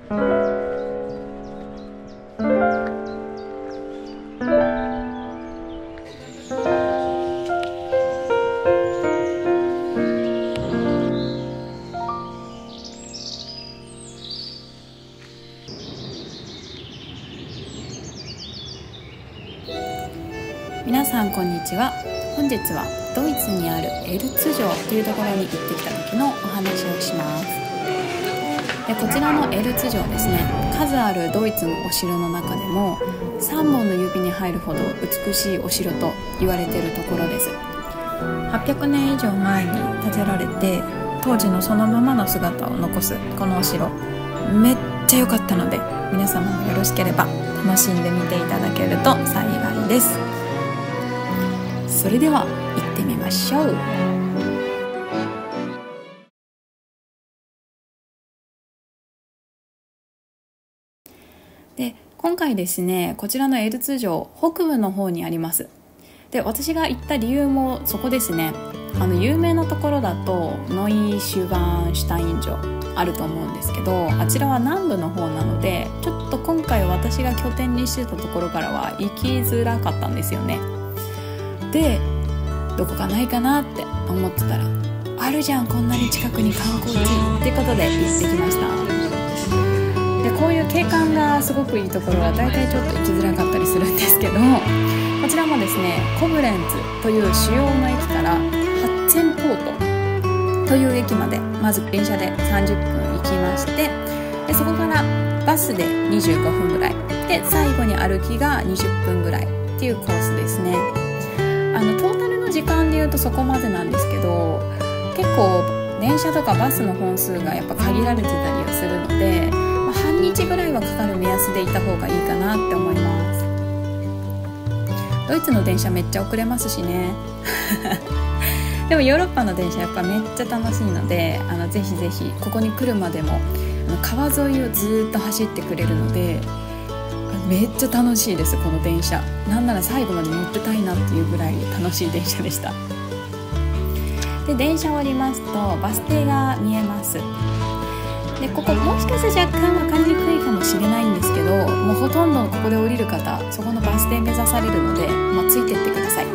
皆さんこんにちは。本日はドイツにあるエルツ城というところに行ってきた時のお話をします。でこちらのエルツ城ですね、数あるドイツのお城の中でも3本の指に入るほど美しいお城と言われているところです。800年以上前に建てられて、当時のそのままの姿を残すこのお城、めっちゃ良かったので、皆様もよろしければ楽しんでみていただけると幸いです。それでは行ってみましょう。で今回ですね、こちらのエルツ城、北部の方にあります。で私が行った理由もそこですね。有名なところだとノイシュバーンシュタイン城あると思うんですけど、あちらは南部の方なので、ちょっと今回私が拠点にしてたところからは行きづらかったんですよね。でどこかないかなって思ってたら、あるじゃん、こんなに近くに観光地ってことで行ってきました。でこういう景観がすごくいいところは大体ちょっと行きづらかったりするんですけど、こちらもですね、コブレンツという主要の駅からハッツェンポートという駅までまず電車で30分行きまして、でそこからバスで25分ぐらいで、最後に歩きが20分ぐらいっていうコースですね。トータルの時間でいうとそこまでなんですけど、結構電車とかバスの本数がやっぱ限られてたりはするので、半日ぐらいはかかる目安でいた方がいいかなって思います。ドイツの電車めっちゃ遅れますしねでもヨーロッパの電車やっぱめっちゃ楽しいので、ぜひぜひここに来るまでも川沿いをずっと走ってくれるので、めっちゃ楽しいです。この電車なんなら最後まで乗ってたいなっていうぐらい楽しい電車でした。で電車を降りますとバス停が見えます。でここもしかしたら若干分かりにくいかもしれないんですけど、もうほとんどここで降りる方、そこのバス停目指されるので、ついてってください。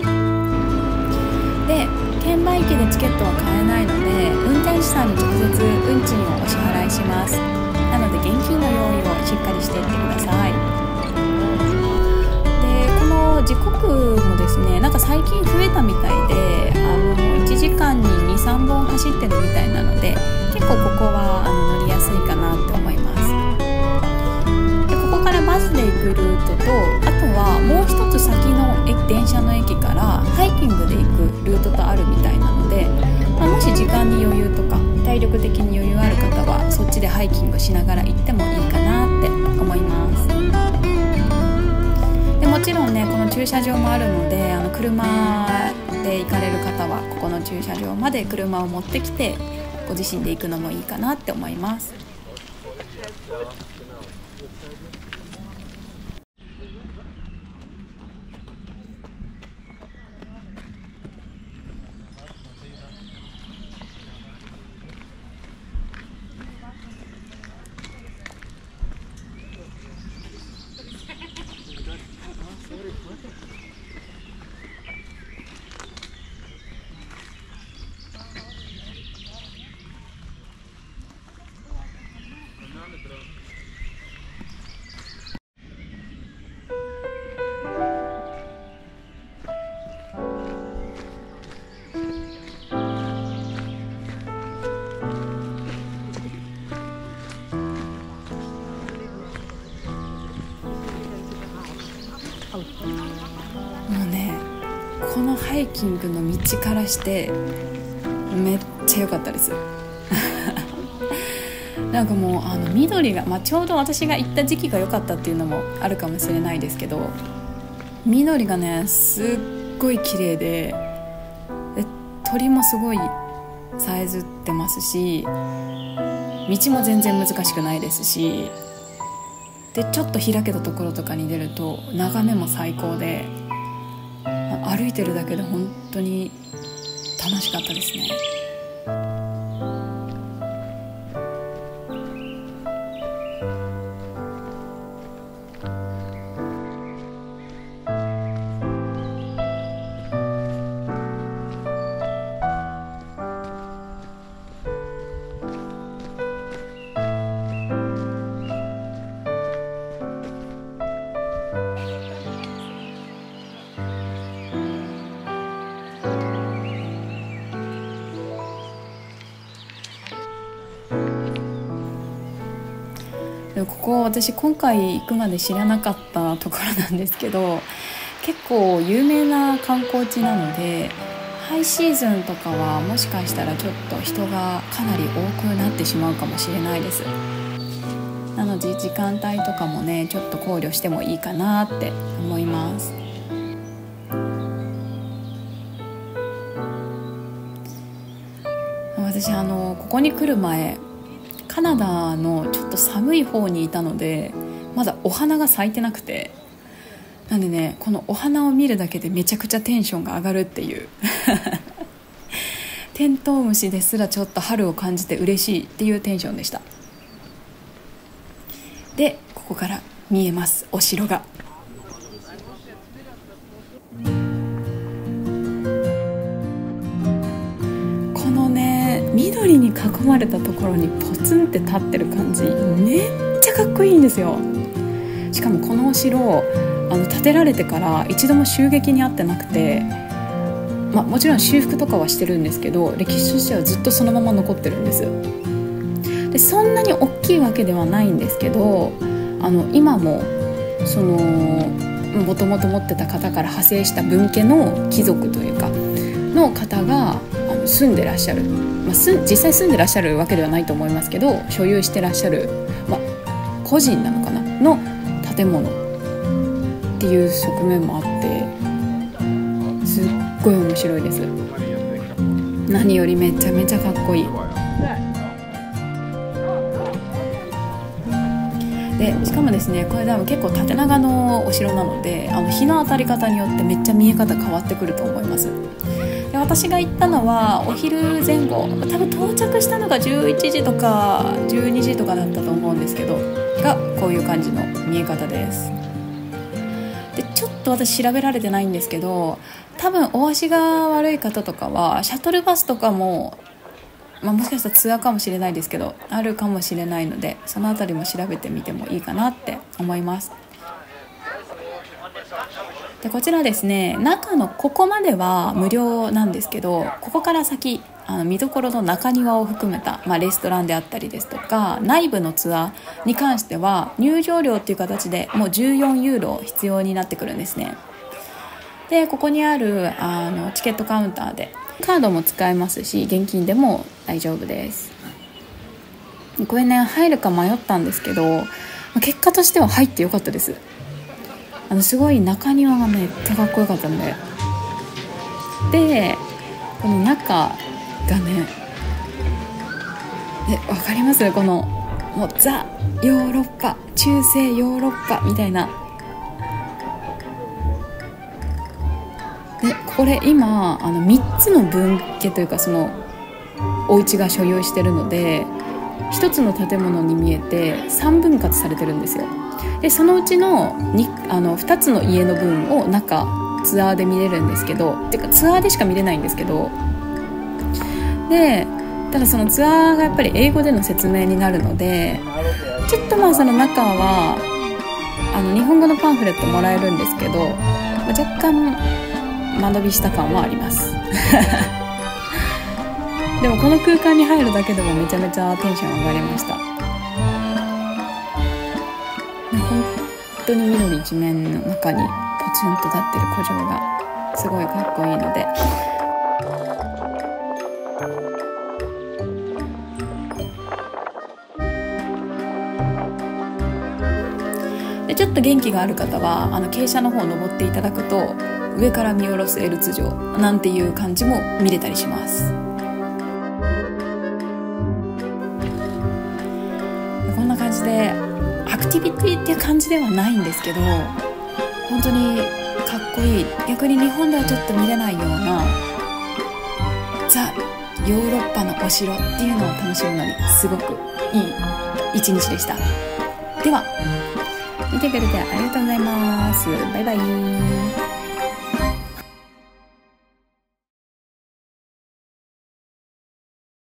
で券売機でチケットは買えないので、運転手さんに直接運賃をお支払いします。なので現金の用意をしっかりしていってください。時刻もですね、なんか最近増えたみたいで、1時間に 2,3 本走ってるみたいなので、結構ここは乗りやすいかなって思います。でここからバスで行くルートと、あとはもう一つ先の電車の駅からハイキングで行くルートとあるみたいなので、もし時間に余裕とか体力的に余裕ある方はそっちでハイキングしながら行ってもいいかなって思います。もちろんね、この駐車場もあるので、車で行かれる方はここの駐車場まで車を持ってきてご自身で行くのもいいかなって思います。もうね、このハイキングの道からしてめっちゃ良かったですなんかもう緑が、ちょうど私が行った時期が良かったっていうのもあるかもしれないですけど、緑がねすっごい綺麗で、鳥もすごいさえずってますし、道も全然難しくないですし、でちょっと開けたところとかに出ると眺めも最高で、歩いてるだけで本当に楽しかったですね。でここ私今回行くまで知らなかったところなんですけど、結構有名な観光地なのでハイシーズンとかはもしかしたらちょっと人がかなり多くなってしまうかもしれないです。なので時間帯とかもねちょっと考慮してもいいかなって思います。私ここに来る前カナダのちょっと寒い方にいたのでまだお花が咲いてなくて、なんでねこのお花を見るだけでめちゃくちゃテンションが上がるっていうテントウムシですらちょっと春を感じて嬉しいっていうテンションでした。でここから見えますお城が。このね緑に囲まれたところにポツンって立ってる感じめっちゃかっこいいんですよ。しかもこのお城建てられてから一度も襲撃に遭ってなくて、もちろん修復とかはしてるんですけど歴史としてはずっとそのまま残ってるんです。でそんなに大きいわけではないんですけど今もそのもともと持ってた方から派生した分家の貴族というかの方が住んでらっしゃる、実際住んでらっしゃるわけではないと思いますけど所有してらっしゃる、個人なのかなの建物っていう側面もあってすっごい面白いです。何よりめちゃめちゃかっこいい。でしかもですねこれ多分結構縦長のお城なので日の当たり方によってめっちゃ見え方変わってくると思います。で私が行ったのはお昼前後、多分到着したのが11時とか12時とかだったと思うんですけどがこういう感じの見え方です。でちょっと私調べられてないんですけど多分お足が悪い方とかはシャトルバスとかも、もしかしたらツアーかもしれないですけどあるかもしれないのでそのあたりも調べてみてもいいかなって思います。でこちらですね中のここまでは無料なんですけどここから先見どころの中庭を含めた、レストランであったりですとか内部のツアーに関しては入場料っていう形でもう14ユーロ必要になってくるんですね。でここにあるチケットカウンターでカードも使えますし現金でも大丈夫です。これね入るか迷ったんですけど結果としては入ってよかったです。すごい中庭がめっちゃかっこよかったんで、でこの中がねわかりますこのもうザ・ヨーロッパ中世ヨーロッパみたいな。でこれ今3つの分家というかそのお家が所有してるので1つの建物に見えて3分割されてるんですよ。でそのうちの 2つの家の分を中ツアーで見れるんですけどてかツアーでしか見れないんですけど、でただそのツアーがやっぱり英語での説明になるのでちょっとその中は日本語のパンフレットもらえるんですけど若干間延びした感はありますでもこの空間に入るだけでもめちゃめちゃテンション上がりました。本当に緑一面の中にポツンと立ってる古城がすごいかっこいいのでちょっと元気がある方は傾斜の方を登っていただくと上から見下ろすエルツ城なんていう感じも見れたりします。こんな感じでアクティビティっていう感じではないんですけど本当にかっこいい、逆に日本ではちょっと見れないようなザ・ヨーロッパのお城っていうのを楽しむのにすごくいい一日でした。では見てくれてありがとうございます。バイバイ。